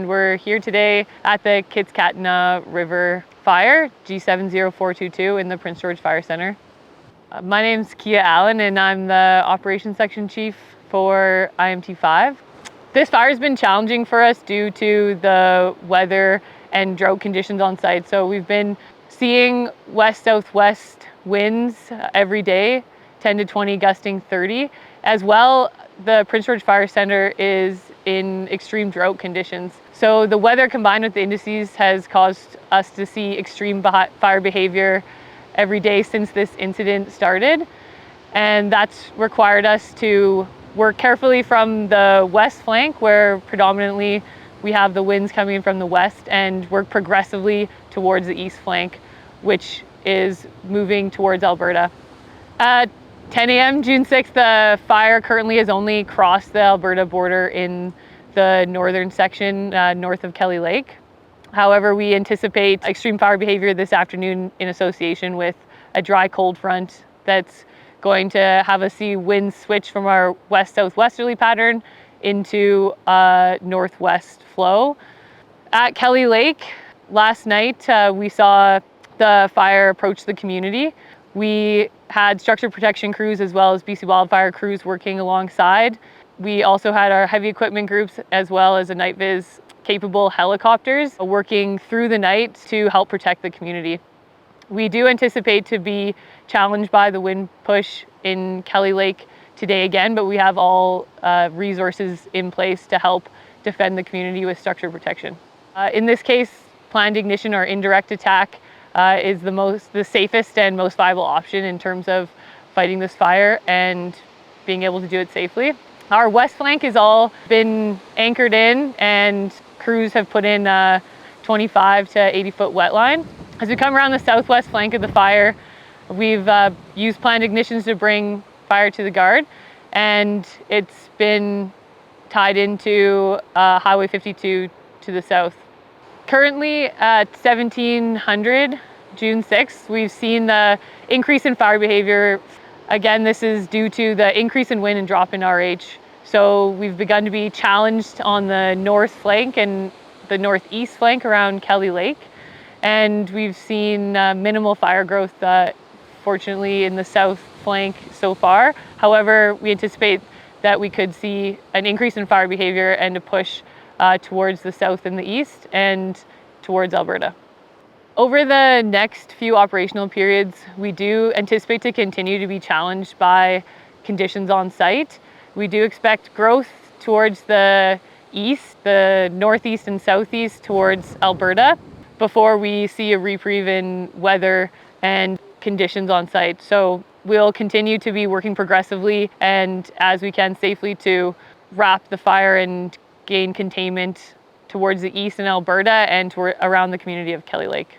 and we're here today at the Kiskatinaw River Fire, G70422 in the Prince George Fire Center. My name's Kiah Allen and I'm the Operations Section Chief for IMT5. This fire has been challenging for us due to the weather and drought conditions on site. So we've been seeing west-southwest winds every day, 10 to 20, gusting 30. As well, the Prince George Fire Center is in extreme drought conditions. So the weather combined with the indices has caused us to see extreme fire behavior every day since this incident started. And that's required us to work carefully from the west flank, where predominantly we have the winds coming from the west, and work progressively towards the east flank, which is moving towards Alberta. At 10 a.m. June 6th, the fire currently has only crossed the Alberta border in the northern section north of Kelly Lake. However, we anticipate extreme fire behavior this afternoon in association with a dry cold front that's going to have us see winds switch from our west-southwesterly pattern into a northwest flow. At Kelly Lake, last night we saw the fire approach the community. We had structure protection crews as well as BC wildfire crews working alongside. We also had our heavy equipment groups as well as a night viz capable helicopters working through the night to help protect the community. We do anticipate to be challenged by the wind push in Kelly Lake today again, but we have all resources in place to help defend the community with structure protection. In this case, planned ignition or indirect attack is the safest and most viable option in terms of fighting this fire and being able to do it safely. Our west flank has all been anchored in, and crews have put in a 25 to 80 foot wet line. As we come around the southwest flank of the fire, we've used planned ignitions to bring fire to the guard, and it's been tied into Highway 52 to the south. Currently at 1700 June 6th, we've seen the increase in fire behavior. Again, this is due to the increase in wind and drop in RH. So we've begun to be challenged on the north flank and the northeast flank around Kelly Lake. And we've seen minimal fire growth, fortunately, in the south flank so far. However, we anticipate that we could see an increase in fire behavior and a push towards the south and the east and towards Alberta. Over the next few operational periods, we do anticipate to continue to be challenged by conditions on site. We do expect growth towards the east, the northeast and southeast towards Alberta, before we see a reprieve in weather and conditions on site. So we'll continue to be working progressively and as we can safely to wrap the fire and gain containment towards the east in Alberta and around the community of Kelly Lake.